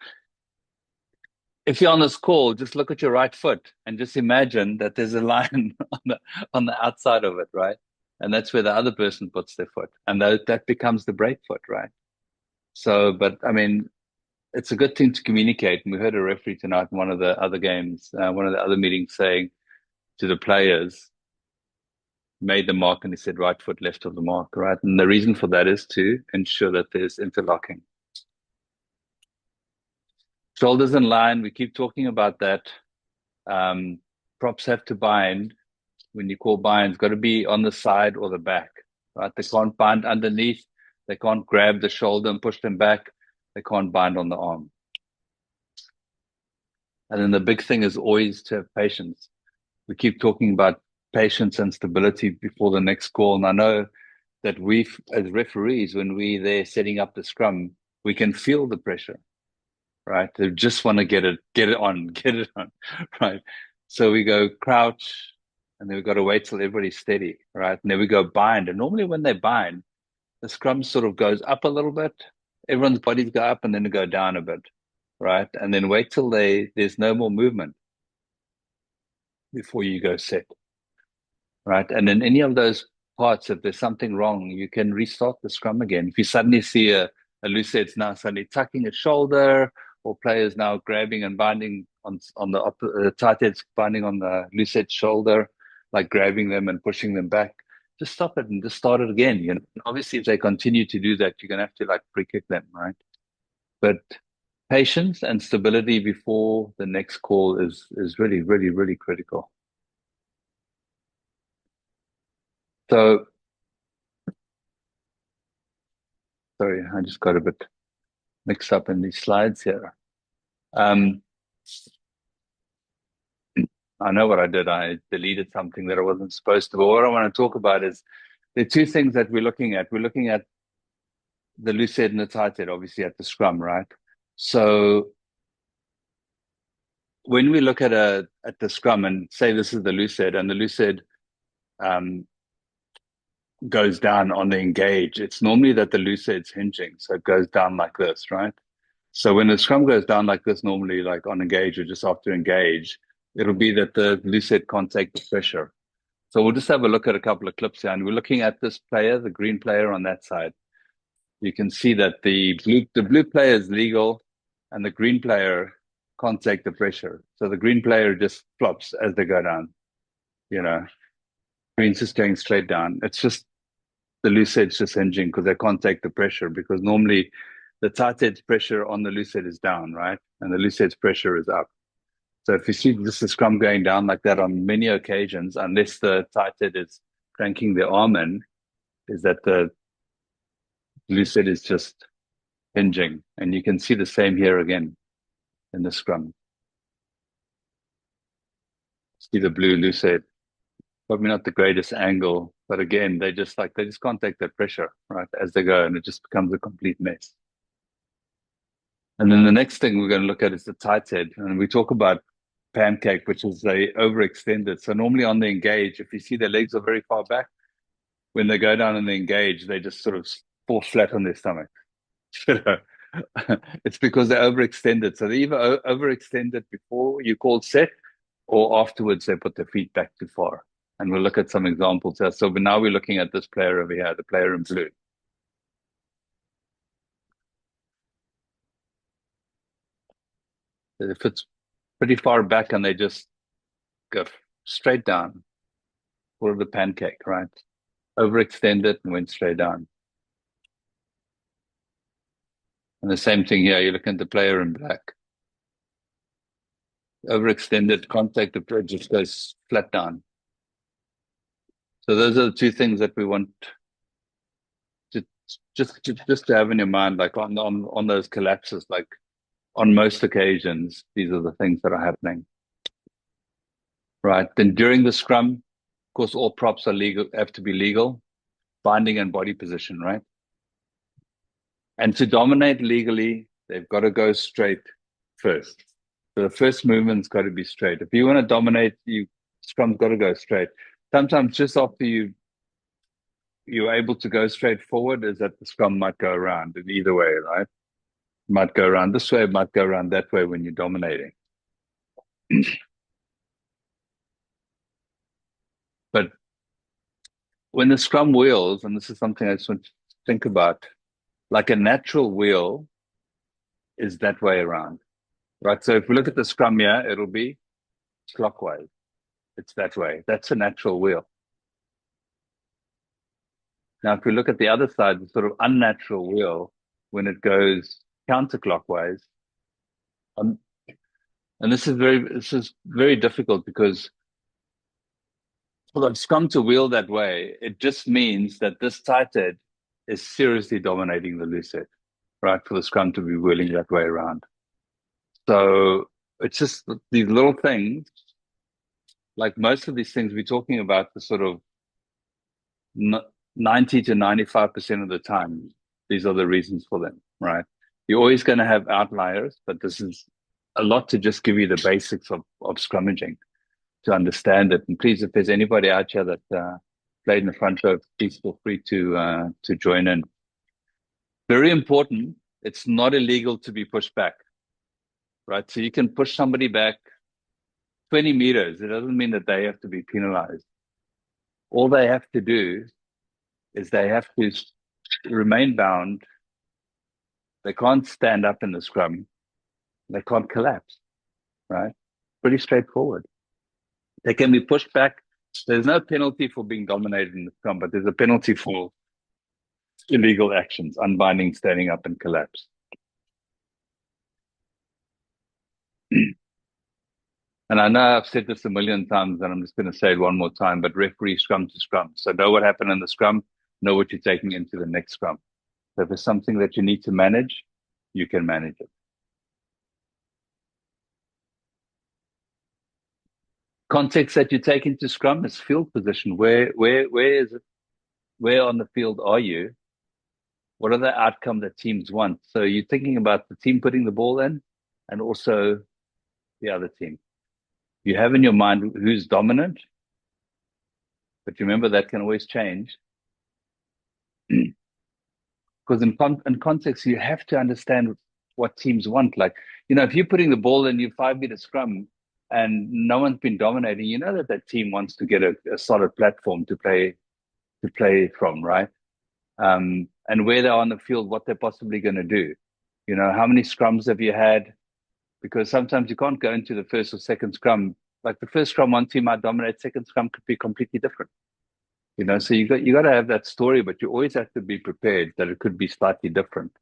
Speaker 1: if you're on this call, just look at your right foot and just imagine that there's a line on the outside of it, right? And that's where the other person puts their foot. And that becomes the break foot, right? So, but I mean, it's a good thing to communicate. And we heard a referee tonight in one of the other games, one of the other meetings, saying to the players, made the mark, and he said right foot left of the mark, right? And the reason for that is to ensure that there's interlocking. Shoulders in line, we keep talking about that. Props have to bind. When you call bind, it's got to be on the side or the back, right? They can't bind underneath. They can't grab the shoulder and push them back. They can't bind on the arm. And then the big thing is always to have patience. We keep talking about patience and stability before the next call. And I know that we, as referees, when we're there setting up the scrum, we can feel the pressure, right? They just want to get it on, right? So we go crouch, and then we've got to wait till everybody's steady, right? And then we go bind. And normally when they bind, the scrum sort of goes up a little bit. Everyone's bodies go up and then they go down a bit, right? And then wait till there's no more movement before you go set, right? And in any of those parts, if there's something wrong, you can restart the scrum again. If you suddenly see a loose head's now suddenly tucking its shoulder, or players now grabbing and binding on the tight heads binding on the loose head's shoulder, like grabbing them and pushing them back, just stop it and just start it again. You know, obviously, if they continue to do that, you're gonna have to like free kick them, right? But patience and stability before the next call is really, really, really critical. So, sorry, I just got a bit mixed up in these slides here. I know what I did. I deleted something that I wasn't supposed to. But what I want to talk about is there are two things that we're looking at. We're looking at the loose head and the tight head, obviously at the scrum, right? So when we look at the scrum and say this is the loose head, and the loose head goes down on the engage, it's normally that the loose head's hinging, so it goes down like this, right? So when the scrum goes down like this, normally like on engage or just after engage, it'll be that the loose head can't take the pressure. So we'll just have a look at a couple of clips here, and we're looking at this player, the green player on that side. You can see that the blue player is legal, and the green player can't take the pressure. So the green player just flops as they go down. You know, green's just going straight down. It's just the loose head's just hinging because they can't take the pressure, because normally the tight head's pressure on the loose head is down, right? And the loose head's pressure is up. So if you see just the scrum going down like that on many occasions, unless the tight head is cranking the arm in, is that the loose head is just hinging. And you can see the same here again in the scrum. See the blue loose head. Probably not the greatest angle, but again, they just can't take that pressure, right, as they go, and it just becomes a complete mess. And then the next thing we're going to look at is the tight head. And we talk about pancake, which is they overextended. So normally on the engage, if you see their legs are very far back, when they go down and they engage, they just sort of fall flat on their stomach. It's because they're overextended. So they either overextended before you called set, or afterwards they put their feet back too far. And we'll look at some examples here. So now we're looking at this player over here, the player in blue. If it's pretty far back and they just go straight down, for the pancake, right? Overextended and went straight down. And the same thing here, you look at the player in black. Overextended, contact the player just goes flat down. So those are the two things that we want to just to have in your mind, like on those collapses, like on most occasions, these are the things that are happening. Right. Then during the scrum, of course, all props are legal, have to be legal, binding and body position, right? And to dominate legally, they've got to go straight first. So the first movement's got to be straight. If you want to dominate, scrum's got to go straight. Sometimes just after you're able to go straight forward, is that the scrum might go around in either way, right? It might go around this way, it might go around that way when you're dominating. But when the scrum wheels, and this is something I just want to think about, like a natural wheel is that way around, right? So if we look at the scrum here, it'll be clockwise. It's that way. That's a natural wheel. Now, if we look at the other side, the sort of unnatural wheel, when it goes counterclockwise, and this is very difficult, because for the scrum to wheel that way, it just means that this tight head is seriously dominating the loose head, right? For the scrum to be wheeling that way around. So it's just these little things, like most of these things we're talking about, the sort of 90 to 95% of the time, these are the reasons for them, right? You're always going to have outliers, but this is a lot to just give you the basics of scrummaging to understand it. And please, if there's anybody out here that played in the front row, please feel free to join in. Very important, it's not illegal to be pushed back, right? So you can push somebody back 20 meters. It doesn't mean that they have to be penalized. All they have to do is they have to remain bound. They can't stand up in the scrum. They can't collapse, right? Pretty straightforward. They can be pushed back. There's no penalty for being dominated in the scrum, but there's a penalty for illegal actions, unbinding, standing up, and collapse. And I know I've said this a million times, and I'm just going to say it one more time, but referee scrum to scrum. So know what happened in the scrum, know what you're taking into the next scrum. So if there's something that you need to manage, you can manage it. Context that you take into scrum is field position. Where is it? Where on the field are you? What are the outcome that teams want? So you're thinking about the team putting the ball in, and also the other team. You have in your mind who's dominant, but remember that can always change. Because in context, you have to understand what teams want. Like, if you're putting the ball in your 5 meter scrum and no one's been dominating, that team wants to get a solid platform to play from, right? And where they're on the field, what they're possibly going to do. How many scrums have you had? Because sometimes you can't go into the first or second scrum. Like the first scrum, one team might dominate. Second scrum could be completely different. So you got to have that story, but you always have to be prepared that it could be slightly different.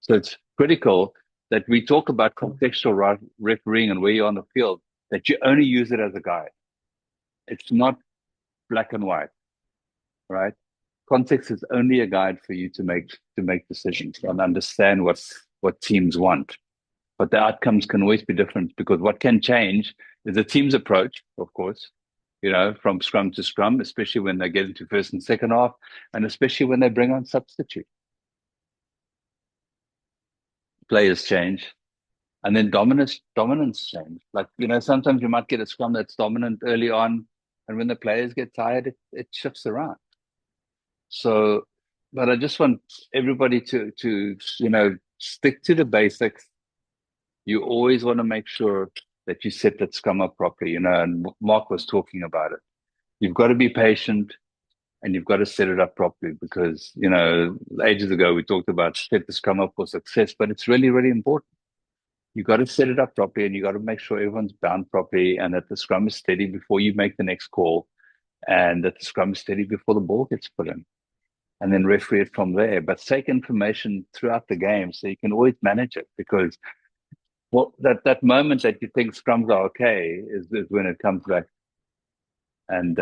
Speaker 1: So it's critical that we talk about contextual refereeing and where you're on the field, that you only use it as a guide. It's not black and white, right? Context is only a guide for you to make decisions and understand what teams want. But the outcomes can always be different, because what can change is the team's approach, of course, from scrum to scrum, especially when they get into first and second half, and especially when they bring on substitute. Players change, and then dominance change. Like, sometimes you might get a scrum that's dominant early on, and when the players get tired, it shifts around. So, but I just want everybody to stick to the basics. You always want to make sure that you set that scrum up properly, and Mark was talking about it. You've got to be patient, and you've got to set it up properly, because, ages ago we talked about set the scrum up for success, but it's really, really important. You've got to set it up properly, and you got to make sure everyone's bound properly, and that the scrum is steady before you make the next call, and that the scrum is steady before the ball gets put in, and then referee it from there. But take information throughout the game so you can always manage it, because that moment that you think scrums are okay is when it comes back and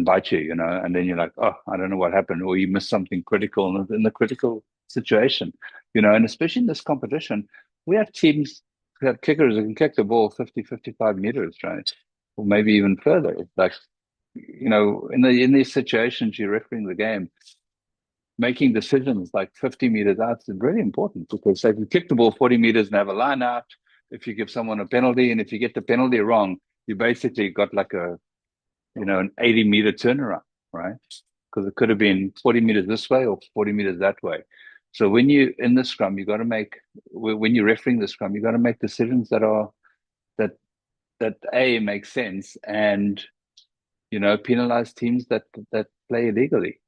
Speaker 1: bite you, and then you're like, oh, I don't know what happened, or you missed something critical in the critical situation, and especially in this competition, we have teams who have kickers who can kick the ball 50, 55 meters, right? Or maybe even further. Like, in these situations, you're refereeing the game, making decisions like 50 meters out is really important, because if you kick the ball 40 meters and have a line out, if you give someone a penalty, and if you get the penalty wrong, you basically got like an 80-meter turnaround, right? Because it could have been 40 meters this way or 40 meters that way. So when you in the scrum, when you're refereeing the scrum, you got to make decisions that make sense, and penalize teams that play illegally.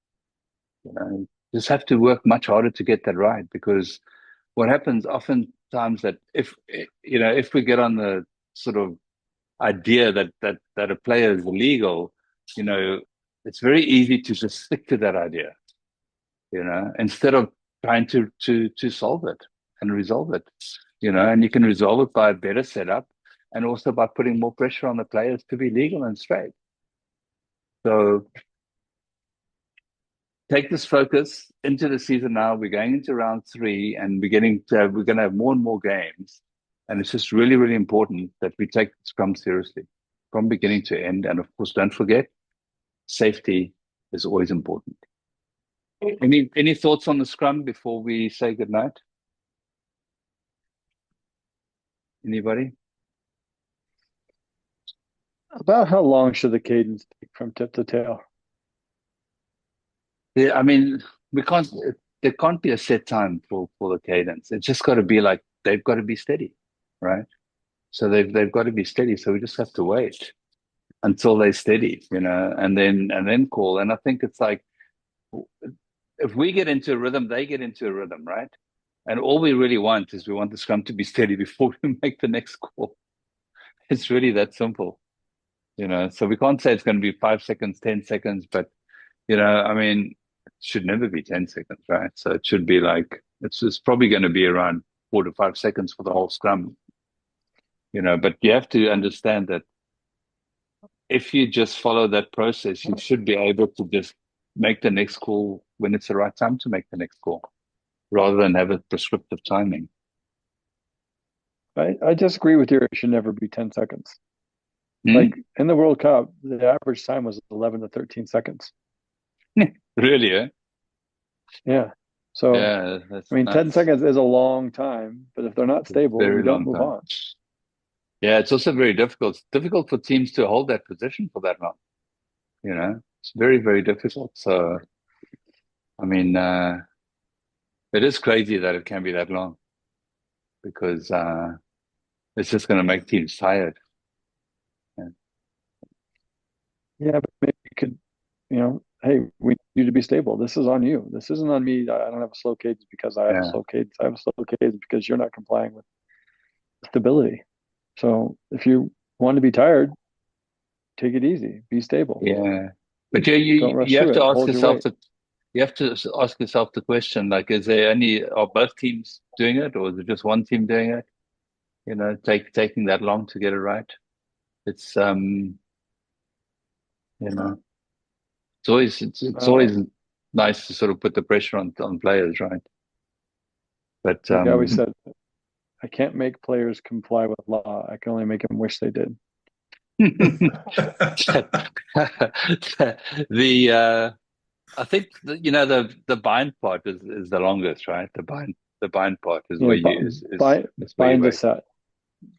Speaker 1: Just have to work much harder to get that right, because what happens oftentimes that if we get on the sort of idea that a player is illegal, it's very easy to just stick to that idea, instead of trying to solve it and resolve it, and you can resolve it by a better setup, and also by putting more pressure on the players to be legal and straight. So take this focus into the season now. We're going into round 3, and we're going to have more and more games. And it's just really, really important that we take scrum seriously from beginning to end. And of course, don't forget, safety is always important. Any thoughts on the scrum before we say goodnight? Anybody?
Speaker 8: About how long should the cadence take from tip to tail?
Speaker 1: Yeah, there can't be a set time for the cadence. It's just got to be like, they've got to be steady, right? So they've got to be steady. So we just have to wait until they're steady, and then call. And I think it's like, if we get into a rhythm, they get into a rhythm, right? And all we really want is the scrum to be steady before we make the next call. It's really that simple, So we can't say it's going to be 5 seconds, 10 seconds, but it should never be 10 seconds, right? So it should be like, it's probably going to be around 4 to 5 seconds for the whole scrum, but you have to understand that if you just follow that process, you should be able to just make the next call when it's the right time to make the next call, rather than have a prescriptive timing.
Speaker 8: I disagree with you. It should never be 10 seconds.
Speaker 1: Mm-hmm.
Speaker 8: Like in the World Cup, the average time was 11 to 13 seconds.
Speaker 1: Really, eh?
Speaker 8: Yeah. So,
Speaker 1: yeah,
Speaker 8: 10 seconds is a long time, but if they're not stable, we don't move on.
Speaker 1: Yeah, it's also very difficult. It's difficult for teams to hold that position for that long. It's very, very difficult. So, It is crazy that it can be that long because it's just going to make teams tired. Yeah.
Speaker 8: Yeah, but maybe you could, hey, we need you to be stable. This is on you. This isn't on me. I don't have a slow cadence because I have a
Speaker 1: Yeah.
Speaker 8: slow cadence. I have a slow cadence because you're not complying with stability. So if you want to be tired, take it easy. Be stable.
Speaker 1: Yeah. But
Speaker 8: Don't rush
Speaker 1: you have
Speaker 8: through
Speaker 1: to
Speaker 8: it.
Speaker 1: ask
Speaker 8: Hold your
Speaker 1: yourself
Speaker 8: weight.
Speaker 1: the question, like, are both teams doing it, or is it just one team doing it? Taking that long to get it right. It's it's
Speaker 8: Uh,
Speaker 1: always nice to sort of put the pressure on players, right? But
Speaker 8: like I always said, I can't make players comply with law. I can only make them wish they did.
Speaker 1: I think the bind part is the longest, right? The bind part is
Speaker 8: Yeah,
Speaker 1: where you is where you
Speaker 8: bind to
Speaker 1: wait.
Speaker 8: set.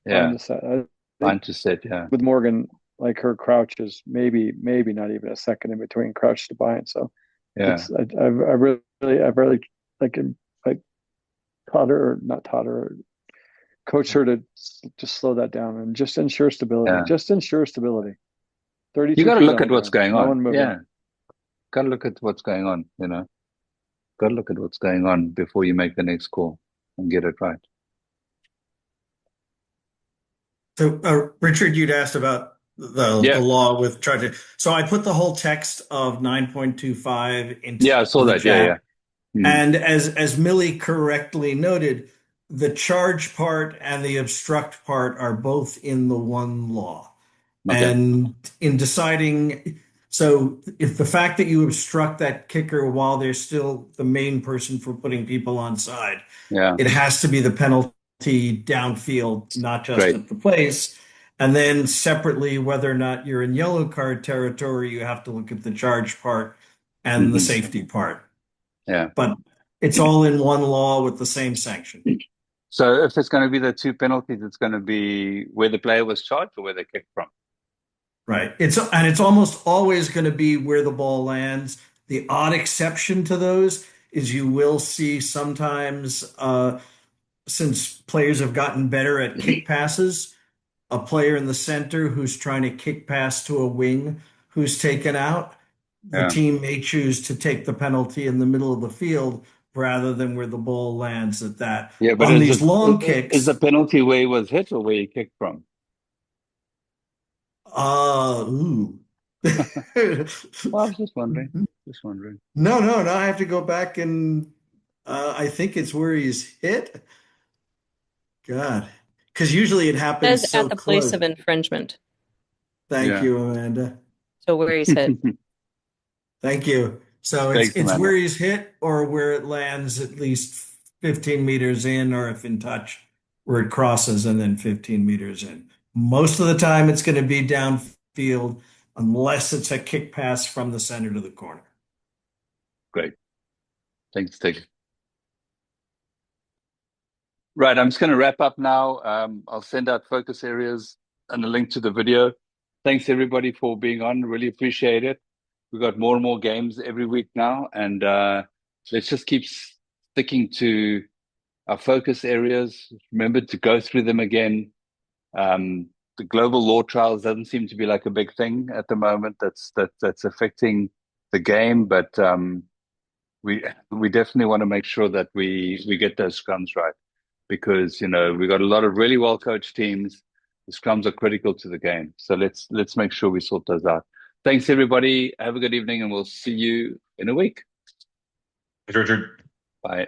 Speaker 8: Bind
Speaker 1: Yeah,
Speaker 8: to set. I think
Speaker 1: bind to set. Yeah,
Speaker 8: with Morgan, like her crouch is maybe not even a second in between crouch to bind. So
Speaker 1: yeah,
Speaker 8: I've really like taught her, or not taught her, coach her to just slow that down and just ensure stability.
Speaker 1: yeah.
Speaker 8: Just ensure stability.
Speaker 1: You
Speaker 8: 32
Speaker 1: got to
Speaker 8: feet
Speaker 1: look
Speaker 8: on the
Speaker 1: at what's
Speaker 8: ground.
Speaker 1: going
Speaker 8: No
Speaker 1: on.
Speaker 8: one moving.
Speaker 1: Yeah, got to look at what's going on. Got to look at what's going on before you make the next call and get it right.
Speaker 5: So, Richard, you'd asked about the
Speaker 1: Yeah,
Speaker 5: law with charging. So I put the whole text of 9.25 into
Speaker 1: yeah. I saw
Speaker 5: the
Speaker 1: that. Yeah, yeah.
Speaker 5: chat.
Speaker 1: Mm.
Speaker 5: And as Millie correctly noted, the charge part and the obstruct part are both in the one law.
Speaker 1: Okay.
Speaker 5: And in deciding, so if the fact that you obstruct that kicker while they're still the main person for putting people on side,
Speaker 1: Yeah.
Speaker 5: it has to be the penalty downfield, not just
Speaker 1: Great.
Speaker 5: at the place. And then separately, whether or not you're in yellow card territory, you have to look at the charge part and the
Speaker 1: Hmm.
Speaker 5: safety part.
Speaker 1: Yeah.
Speaker 5: But it's all in one law with the same sanction.
Speaker 1: So if it's going to be the two penalties, it's going to be where the player was charged or where they kicked from.
Speaker 5: Right. It's almost always going to be where the ball lands. The odd exception to those is you will see sometimes, since players have gotten better at kick passes, a player in the center who's trying to kick pass to a wing who's taken out, the
Speaker 1: Yeah.
Speaker 5: team may choose to take the penalty in the middle of the field rather than where the ball lands at that.
Speaker 1: Yeah, but
Speaker 5: On these long
Speaker 1: is the
Speaker 5: kicks,
Speaker 1: penalty where he was hit or where he kicked from?
Speaker 5: ooh.
Speaker 1: Well, I was just wondering. Just wondering.
Speaker 5: No, no, no. I have to go back and I think it's where he's hit. God, because usually it
Speaker 7: It
Speaker 5: happens
Speaker 7: says at
Speaker 5: so
Speaker 7: the place
Speaker 5: close.
Speaker 7: of infringement.
Speaker 5: Thank
Speaker 1: Yeah.
Speaker 5: you, Amanda.
Speaker 7: So where he's hit.
Speaker 5: Thank you. So
Speaker 1: Thanks,
Speaker 5: it's
Speaker 1: Amanda.
Speaker 5: where he's hit or where it lands at least 15 meters in, or if in touch, where it crosses and then 15 meters in. Most of the time, it's going to be downfield unless it's a kick pass from the center to the corner.
Speaker 1: Great. Thanks, Tig. Right, I'm just going to wrap up now. I'll send out focus areas and a link to the video. Thanks, everybody, for being on. Really appreciate it. We've got more and more games every week now, and let's just keep sticking to our focus areas. Remember to go through them again. The global law trials doesn't seem to be like a big thing at the moment that's affecting the game, but we definitely want to make sure that we get those scrums right, because we've got a lot of really well coached teams. The scrums are critical to the game, so let's make sure we sort those out. Thanks, everybody. Have a good evening, and we'll see you in a week.
Speaker 13: Richard.
Speaker 1: Bye.